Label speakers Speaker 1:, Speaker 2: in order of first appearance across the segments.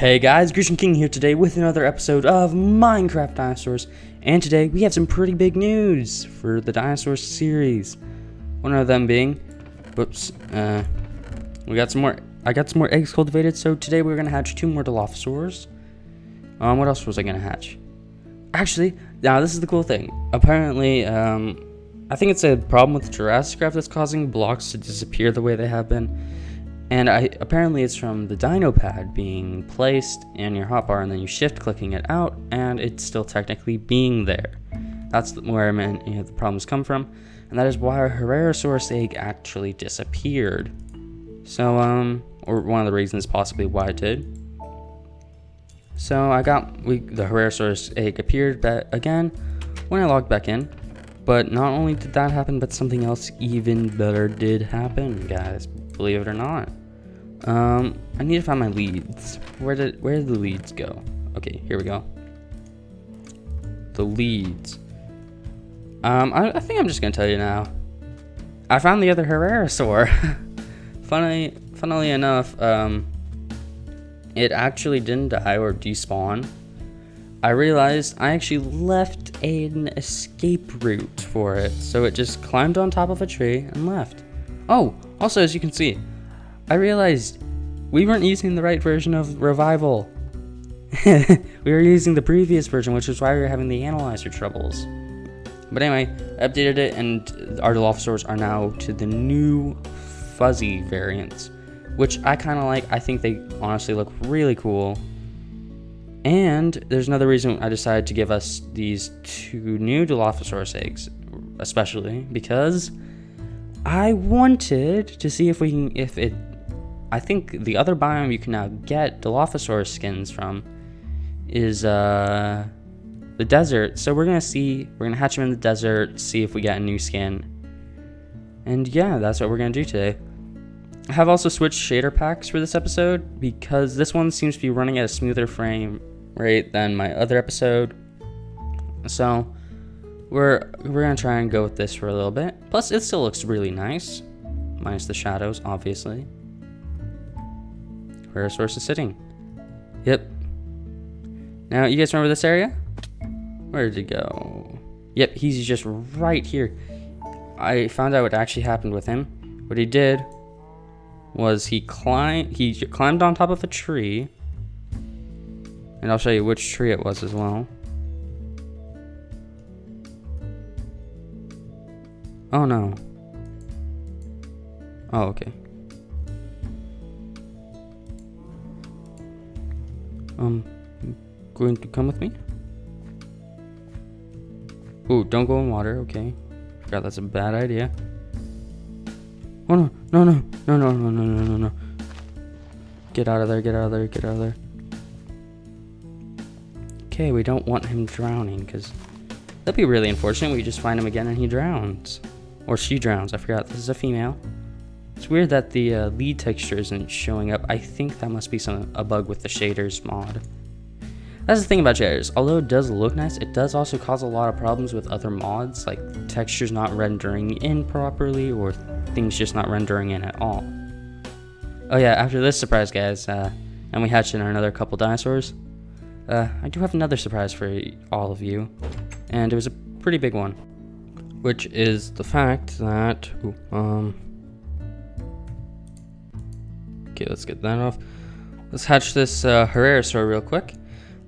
Speaker 1: Hey guys, Grecian King here today with another episode of Minecraft Dinosaurs, and today we have some pretty big news for the Dinosaurs series. One of them being, I got some more eggs cultivated, so today we're gonna hatch 2 more Dilophosaurs. What else was I gonna hatch? Actually, now this is the cool thing. Apparently, I think it's a problem with Jurassicraft that's causing blocks to disappear the way they have been. And apparently it's from the dino pad being placed in your hotbar and then you shift clicking it out and it's still technically being there. That's where the problems come from, and that is why our Jurassicraft egg actually disappeared. So, or one of the reasons possibly why it did. So the Jurassicraft egg appeared again when I logged back in. But not only did that happen, but something else even better did happen, guys. Believe it or not. I need to find my leads. Where did the leads go? Okay, here we go. The leads. I think I'm just gonna tell you now. I found the other Jurassicraft. Funnily enough, it actually didn't die or despawn. I realized I actually left an escape route for it, so it just climbed on top of a tree and left. Oh, also as you can see, I realized we weren't using the right version of Revival. We were using the previous version, which is why we were having the analyzer troubles. But anyway, I updated it, and our Dilophosaurs are now to the new fuzzy variants, which I kind of like. I think they honestly look really cool. And there's another reason I decided to give us these 2 new Dilophosaurus eggs, especially because I wanted to see if we can, I think the other biome you can now get Dilophosaurus skins from is the desert. So we're gonna hatch them in the desert, see if we get a new skin. And yeah, that's what we're gonna do today. I have also switched shader packs for this episode because this one seems to be running at a smoother frame rate than my other episode. So we're gonna try and go with this for a little bit. Plus, it still looks really nice, minus the shadows, obviously. Where our source is sitting. Yep. Now, you guys remember this area? Where did it go? Yep, he's just right here. I found out what actually happened with him. What he did was he climbed on top of a tree, and I'll show you which tree it was as well. Oh no. Oh, okay. Going to come with me? Ooh, don't go in water, okay. Forgot that's a bad idea. Oh no. Get out of there. Okay, we don't want him drowning, because that'd be really unfortunate. We just find him again and he drowns. Or she drowns, I forgot. This is a female. It's weird that the lead texture isn't showing up. I think that must be a bug with the shaders mod. That's the thing about shaders. Although it does look nice, it does also cause a lot of problems with other mods, like textures not rendering in properly, or things just not rendering in at all. Oh yeah, after this surprise, guys, and we hatched in another couple dinosaurs, I do have another surprise for all of you, and it was a pretty big one, which is the fact that, okay, let's get that off. Let's hatch this Jurassicraft real quick.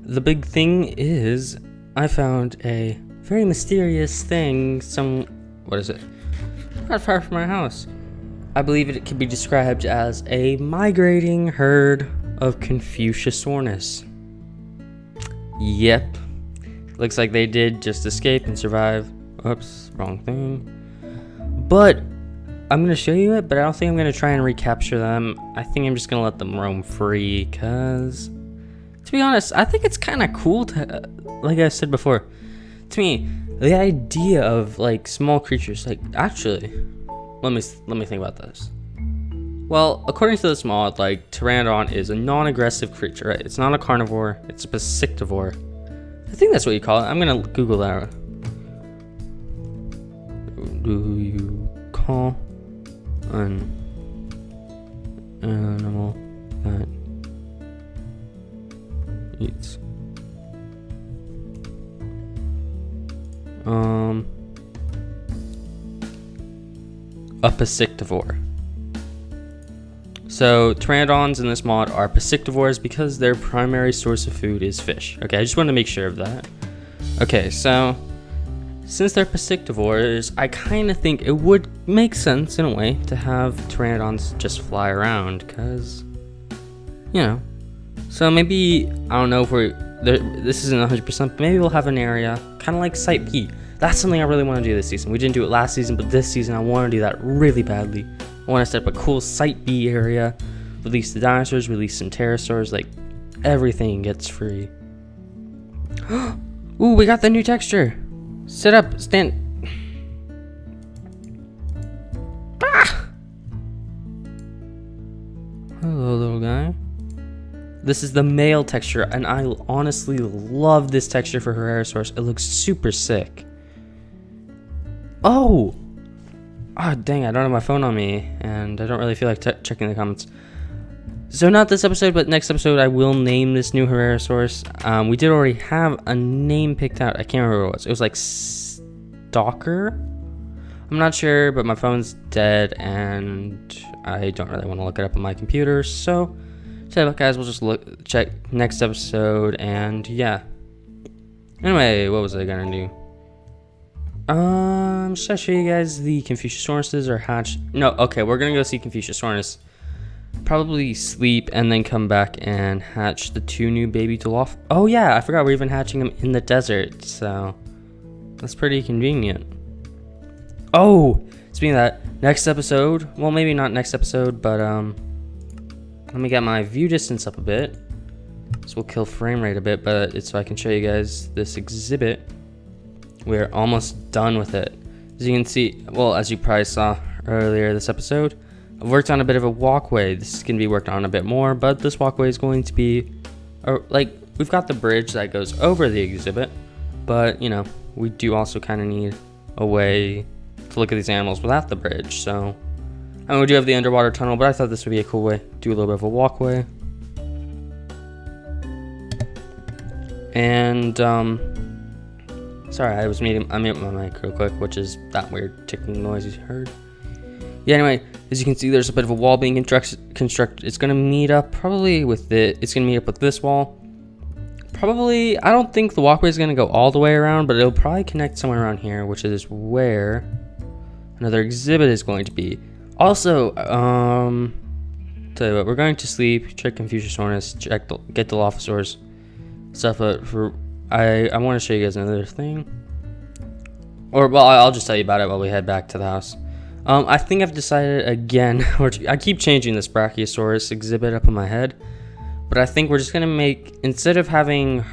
Speaker 1: The big thing is, I found a very mysterious thing, what is it? Not far from my house. I believe it can be described as a migrating herd of Confuciusornis. Yep. Looks like they did just escape and survive. Oops, wrong thing. But I'm going to show you it, but I don't think I'm going to try and recapture them. I think I'm just going to let them roam free, because to be honest, I think it's kind of cool to, like I said before, to me, the idea of like small creatures, like actually, let me think about this. Well, according to this mod, like Pteranodon is a non-aggressive creature, right? It's not a carnivore, it's a piscivorous. I think that's what you call it. I'm gonna Google that. Do you call an animal that eats. A piscitivore. So pteranodons in this mod are piscitivores because their primary source of food is fish. Okay, I just wanted to make sure of that. Okay, so since they're piscitivores, I kind of think it would make sense in a way to have pteranodons just fly around, because, you know. So maybe, I don't know if this isn't 100%, but maybe we'll have an area kind of like Site B. That's something I really want to do this season. We didn't do it last season, but this season I want to do that really badly. I want to set up a cool Site B area, release the dinosaurs, release some pterosaurs, like everything gets free. Ooh, we got the new texture. Sit up, stand. Ah! Hello, little guy. This is the male texture, and I honestly love this texture for Jurassicraft. It looks super sick. Oh! Ah, dang, I don't have my phone on me, and I don't really feel like checking the comments. So not this episode, but next episode I will name this new Jurassicraft. We did already have a name picked out. I can't remember what it was. It was like Stalker? I'm not sure, but my phone's dead, and I don't really want to look it up on my computer, so guys, we'll just check next episode, and yeah. Anyway, what was I gonna do? Should I show you guys the Confuciusornis are hatched? No, okay, we're gonna go see Confuciusornis. Probably sleep and then come back and hatch the 2 new baby Diloph. Oh yeah, I forgot we're even hatching them in the desert, so that's pretty convenient. Oh, speaking of that, next episode, well maybe not next episode, but let me get my view distance up a bit. This will kill frame rate a bit, but it's so I can show you guys this exhibit. We're almost done with it. As you can see, well, as you probably saw earlier this episode, I've worked on a bit of a walkway. This is going to be worked on a bit more, but this walkway is going to be, like, we've got the bridge that goes over the exhibit, but, you know, we do also kind of need a way to look at these animals without the bridge, so, I mean, we do have the underwater tunnel, but I thought this would be a cool way to do a little bit of a walkway. And, sorry, I muted my mic real quick, which is that weird ticking noise you heard. Yeah, anyway, as you can see, there's a bit of a wall being constructed. It's going to meet up probably with it's going to meet up with this wall. Probably, I don't think the walkway is going to go all the way around, but it'll probably connect somewhere around here, which is where another exhibit is going to be. Also, tell you what, we're going to sleep, check Confuciusornis, get the Dilophosaurs stuff, but I want to show you guys another thing. Or, well, I'll just tell you about it while we head back to the house. I think I've decided again, I keep changing this Brachiosaurus exhibit up in my head, but I think we're just going to make, instead of having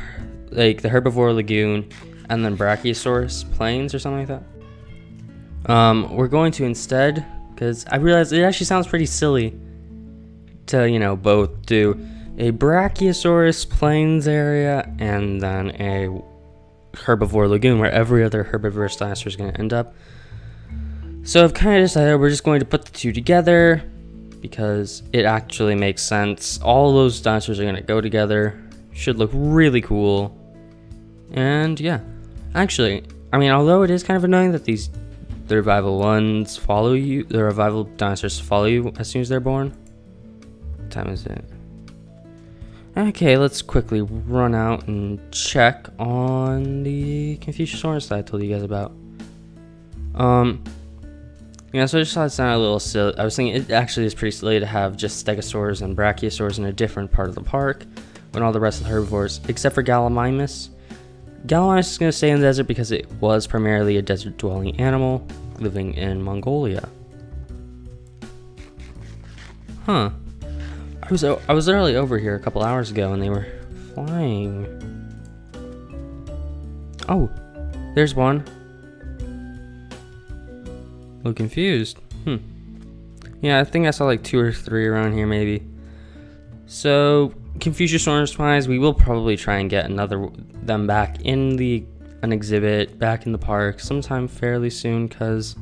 Speaker 1: like the herbivore lagoon and then Brachiosaurus plains or something like that, we're going to instead, because I realize it actually sounds pretty silly to, you know, both do a Brachiosaurus plains area and then a herbivore lagoon where every other herbivorous dinosaur is going to end up. So I've kind of decided we're just going to put the two together because it actually makes sense. All those dinosaurs are going to go together. Should look really cool. And yeah, actually, I mean, although it is kind of annoying that the revival ones follow you, the revival dinosaurs follow you as soon as they're born. What time is it? Okay, let's quickly run out and check on the Confuciusornis that I told you guys about. Yeah, so I just thought it sounded a little silly. I was thinking it actually is pretty silly to have just stegosaurs and brachiosaurs in a different part of the park when all the rest of the herbivores, except for Gallimimus. Gallimimus is going to stay in the desert because it was primarily a desert-dwelling animal living in Mongolia. Huh. I was literally over here a couple hours ago and they were flying. Oh, there's one. A little confused. Yeah, I think I saw like 2 or 3 around here maybe. So Confuciusornis wise, we will probably try and get them back in an exhibit back in the park sometime fairly soon, because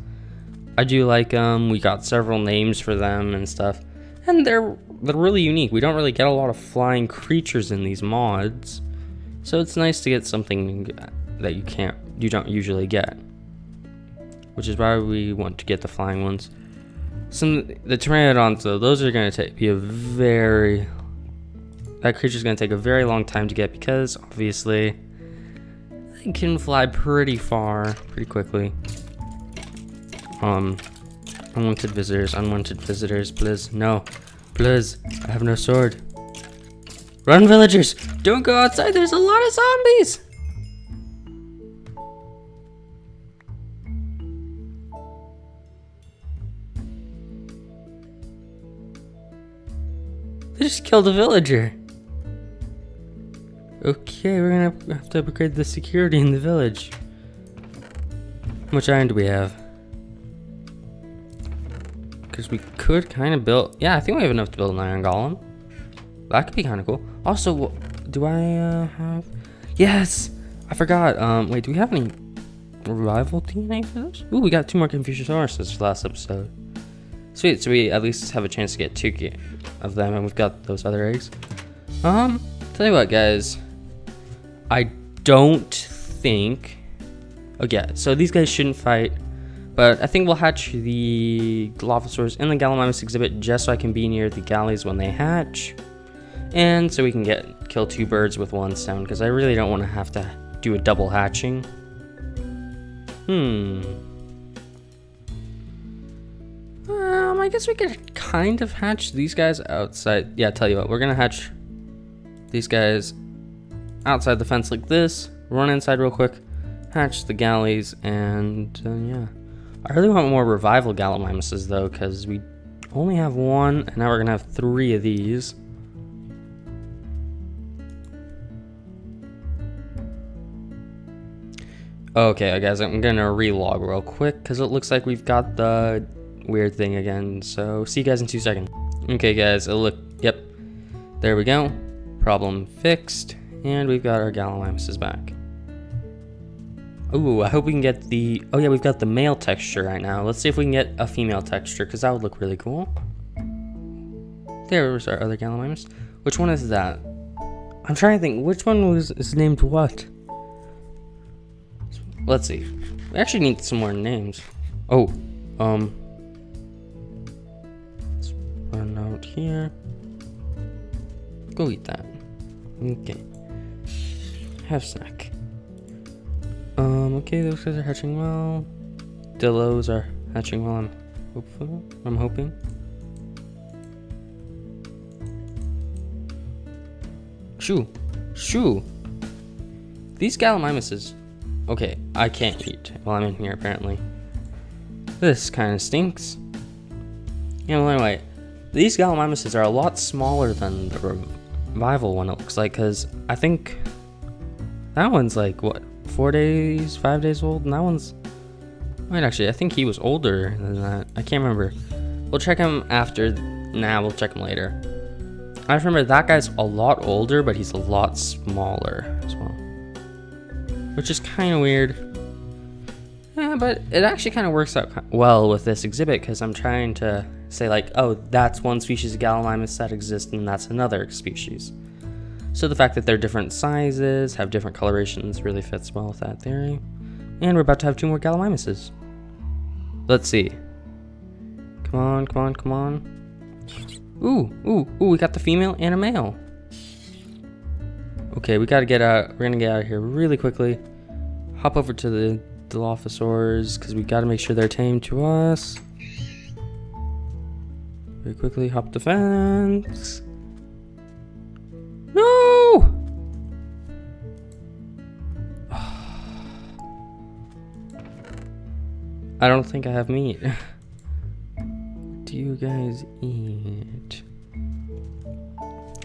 Speaker 1: I do like them. We got several names for them and stuff, and they're they're really unique. We don't really get a lot of flying creatures in these mods, so it's nice to get something that you don't usually get, which is why we want to get the flying ones. The Pteranodons, though, those are going to be that creature's going to take a very long time to get, because obviously they can fly pretty far pretty quickly. Unwanted visitors, please. No, please, I have no sword. Run, villagers! Don't go outside, there's a lot of zombies! They just killed a villager. Okay, we're gonna have to upgrade the security in the village. How much iron do we have? Because we could kind of build... Yeah, I think we have enough to build an iron golem. That could be kind of cool. Also, do I have... Yes! I forgot. Wait, do we have any revival DNA for this? Ooh, we got 2 more Confuciusornis this last episode. Sweet, so we at least have a chance to get 2 of them, and we've got those other eggs. Tell you what, guys. I don't think... Oh, yeah, so these guys shouldn't fight. But I think we'll hatch the Dilophosaurs in the Gallimimus exhibit just so I can be near the galleys when they hatch. And so we can kill 2 birds with 1 stone, because I really don't want to have to do a double hatching. I guess we could kind of hatch these guys outside. Yeah, tell you what, we're going to hatch these guys outside the fence like this. Run inside real quick, hatch the galleys, and yeah. I really want more revival Gallimimuses though, because we only have 1, and now we're gonna have 3 of these. Okay, guys, I'm gonna relog real quick because it looks like we've got the weird thing again. So see you guys in 2 seconds. Okay, guys, yep, there we go. Problem fixed, and we've got our Gallimimuses back. Ooh, I hope we can get the... Oh yeah, we've got the male texture right now. Let's see if we can get a female texture, because that would look really cool. There's our other Gallimimus. Which one is that? I'm trying to think, which one is named what? Let's see. We actually need some more names. Oh, let's run out here. Go eat that. Okay. Have snack. Okay, those guys are hatching well. Dillos are hatching well, I'm hoping. Shoo! These Gallimimuses. Okay, I can't eat while I'm in here, apparently. This kind of stinks. Anyway, these Gallimimuses are a lot smaller than the revival one, it looks like, because I think that one's like, what, 4 days, 5 days old, and that one's... Wait, actually, I think he was older than that. I can't remember. We'll check him after. Nah, we'll check him later. I just remember that guy's a lot older, but he's a lot smaller as well. Which is kind of weird. Yeah, but it actually kind of works out well with this exhibit, because I'm trying to say, like, oh, that's one species of Gallimimus that exists, and that's another species. So the fact that they're different sizes, have different colorations, really fits well with that theory. And we're about to have 2 more Gallimimuses. Let's see. Come on. Ooh, we got the female and a male. Okay, we gotta get out. We're gonna get out of here really quickly. Hop over to the Dilophosaurs, because we gotta make sure they're tamed to us. Very quickly, hop the fence. No! I don't think I have meat. What do you guys eat?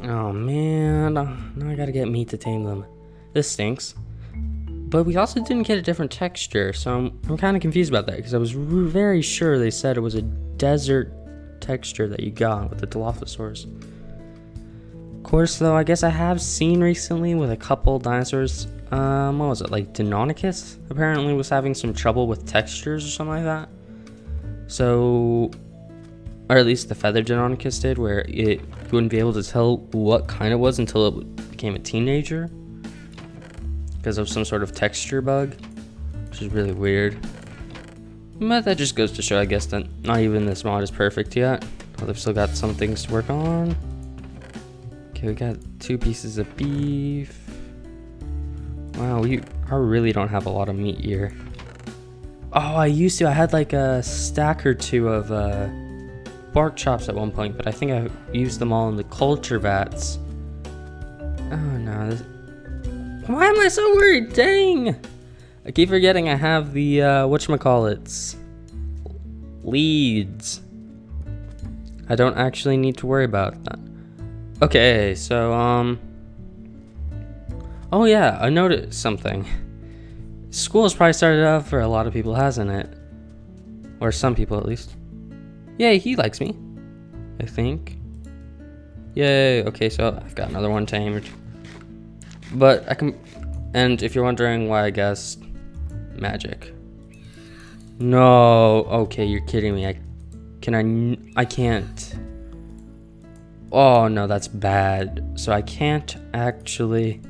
Speaker 1: Oh man, now I gotta get meat to tame them. This stinks. But we also didn't get a different texture, so I'm kind of confused about that, because I was very sure they said it was a desert texture that you got with the Dilophosaurs. Of course, though, I guess I have seen recently with a couple dinosaurs, what was it, like Deinonychus apparently was having some trouble with textures or something like that. So or at least the feathered Deinonychus did, where it wouldn't be able to tell what kind it was until it became a teenager because of some sort of texture bug, which is really weird. But that just goes to show, I guess, that not even this mod is perfect yet. Well, they've still got some things to work on. Okay, we got 2 pieces of beef. Wow, I really don't have a lot of meat here. Oh, I used to. I had like a stack or 2 of bark chops at one point, but I think I used them all in the culture vats. Oh no, why am I so worried? Dang! I keep forgetting I have the, whatchamacallits, leads. I don't actually need to worry about that. Okay, so, oh yeah, I noticed something. School has probably started out for a lot of people, hasn't it? Or some people, at least. Yay, he likes me, I think. Yay, okay, so I've got another one tamed. But I can, and if you're wondering why I guessed magic. No, okay, you're kidding me. I can't. Oh no, that's bad. So I can't actually.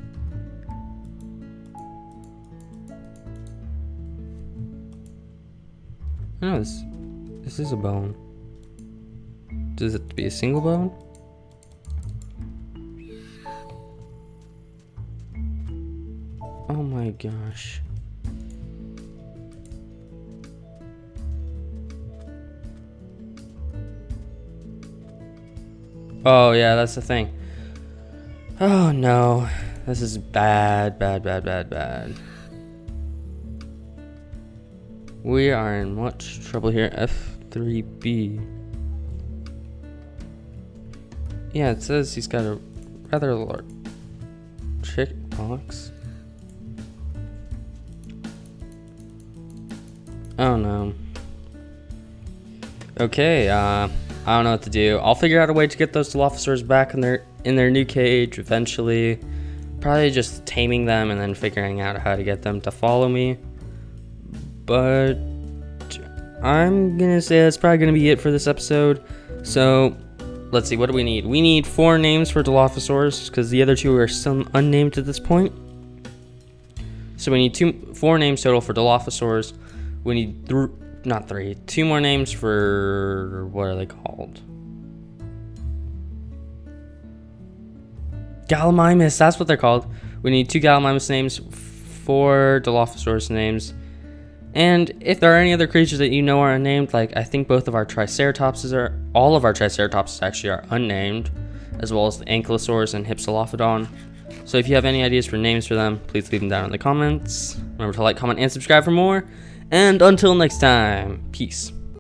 Speaker 1: No, this is a bone. Does it have to be a single bone? Oh my gosh. Oh yeah, that's the thing. Oh no. This is bad. We are in much trouble here. F3B. Yeah, it says he's got a rather large chick box. Oh no. Okay, I don't know what to do. I'll figure out a way to get those Dilophosaurs back in their new cage eventually. Probably just taming them and then figuring out how to get them to follow me. But I'm gonna say that's probably gonna be it for this episode. So let's see, what do we need? We need 4 names for Dilophosaurs because the other 2 are still unnamed at this point. So we need 4 names total for Dilophosaurs. We need 2 more names for, what are they called? Gallimimus, that's what they're called. We need 2 Gallimimus names, 4 Dilophosaurus names. And if there are any other creatures that you know are unnamed, like I think both of our Triceratopses are, all of our Triceratopses actually are unnamed, as well as the Ankylosaurus and Hypsilophodon. So if you have any ideas for names for them, please leave them down in the comments. Remember to like, comment, and subscribe for more. And until next time, peace.